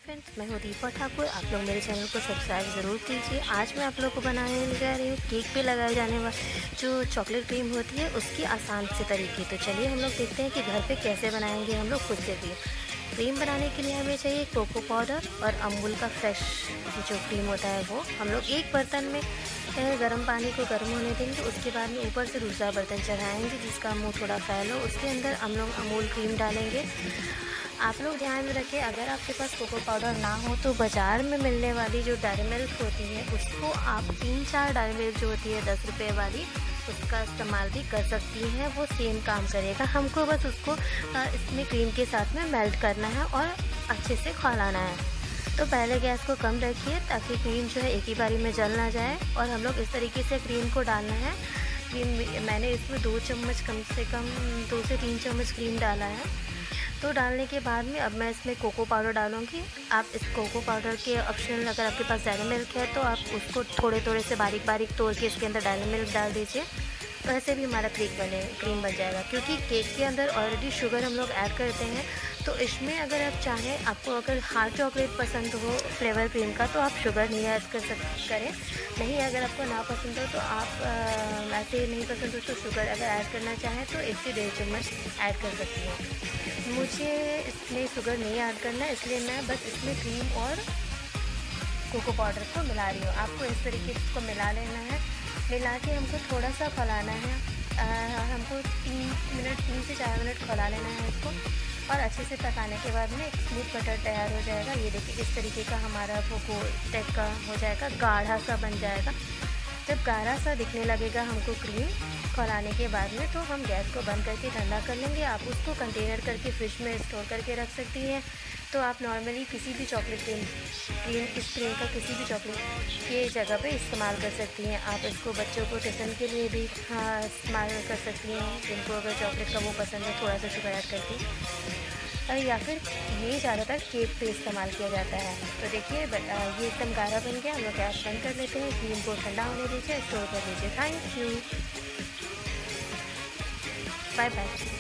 Friends, मैं हूँ दीपा ठाकुर। आप लोग मेरे चैनल को सब्सक्राइब ज़रूर कीजिए। आज मैं आप लोग को बनाने जा रही हूँ केक पे लगाए जाने वाली जो चॉकलेट क्रीम होती है उसकी आसान से तरीके। तो चलिए हम लोग देखते हैं कि घर पे कैसे बनाएंगे हम लोग खुद से भी। क्रीम बनाने के लिए हमें चाहिए कोको पाउडर और अमूल का फ्रेश जो क्रीम होता है वो हम लोग एक बर्तन में गर्म पानी को गर्म होने देंगे। उसके बाद में ऊपर से दूसरा बर्तन चढ़ाएंगे जिसका मुंह थोड़ा फैलो। उसके अंदर हम लोग अमूल क्रीम डालेंगे। आप लोग ध्यान में रखें, अगर आपके पास कोको पाउडर ना हो तो बाज़ार में मिलने वाली जो डेयरी मिल्क होती है उसको आप 3-4 डेयरी मिल्क जो होती है 10 रुपये वाली उसका इस्तेमाल भी कर सकती हैं। वो सेम काम करेगा। हमको बस उसको इसमें क्रीम के साथ में मेल्ट करना है और अच्छे से खौलाना है। तो पहले गैस को कम रखिए ताकि क्रीम जो है एक ही बारी में जल ना जाए। और हम लोग इस तरीके से क्रीम को डालना है। क्रीम मैंने इसमें 2 चम्मच कम से कम 2 से 3 चम्मच क्रीम डाला है। तो डालने के बाद में अब मैं इसमें कोको पाउडर डालूँगी। आप इस कोको पाउडर के ऑप्शनल अगर आपके पास डेयरी मिल्क है तो आप उसको थोड़े थोड़े से बारीक बारीक तोड़ के इसके अंदर डेयरी मिल्क डाल दीजिए। तो ऐसे भी हमारा क्रीम बन जाएगा। क्योंकि केक के अंदर ऑलरेडी शुगर हम लोग ऐड करते हैं तो इसमें अगर आप चाहें, आपको अगर हार्ड चॉकलेट पसंद हो फ्लेवर क्रीम का तो आप शुगर नहीं ऐड करें। नहीं, अगर आपको ना पसंद हो तो आप ऐसे नहीं पसंद हो तो शुगर अगर ऐड करना चाहें तो 1 से 1.5 चम्मच ऐड कर सकती हैं। मुझे इसमें शुगर नहीं ऐड करना है इसलिए मैं बस इसमें क्रीम और कोको पाउडर को मिला रही हूँ। आपको इस तरीके से इसको मिला लेना है। मिला के हमको थोड़ा सा खौलाना है। हमको 3 से 4 मिनट खौला लेना है इसको। और अच्छे से पकाने के बाद में एक स्मूथ बटर तैयार हो जाएगा। ये देखिए इस तरीके का हमारा वो गोल टाइप का हो जाएगा, गाढ़ा सा बन जाएगा। जब गाढ़ा सा दिखने लगेगा हमको क्रीम खौलाने के बाद में तो हम गैस को बंद करके ठंडा कर लेंगे। आप उसको कंटेनर करके फ्रिज में स्टोर करके रख सकती हैं। तो आप नॉर्मली किसी भी चॉकलेट इस क्रीम का किसी भी चॉकलेट के जगह पे इस्तेमाल कर सकती हैं। आप इसको बच्चों को टिफ़िन के लिए भी इस्तेमाल कर सकती हैं जिनको अगर चॉकलेट का वो पसंद है थोड़ा सा शुगर ऐड करके। या फिर ये ज़्यादातर केक पे इस्तेमाल किया जाता है। तो देखिए ये एकदम गाढ़ा बन गया। हम लोग गैस बंद कर लेते हैं। क्रीम को ठंडा होने दीजिए, स्टोर कर लीजिए। Thank you, bye bye.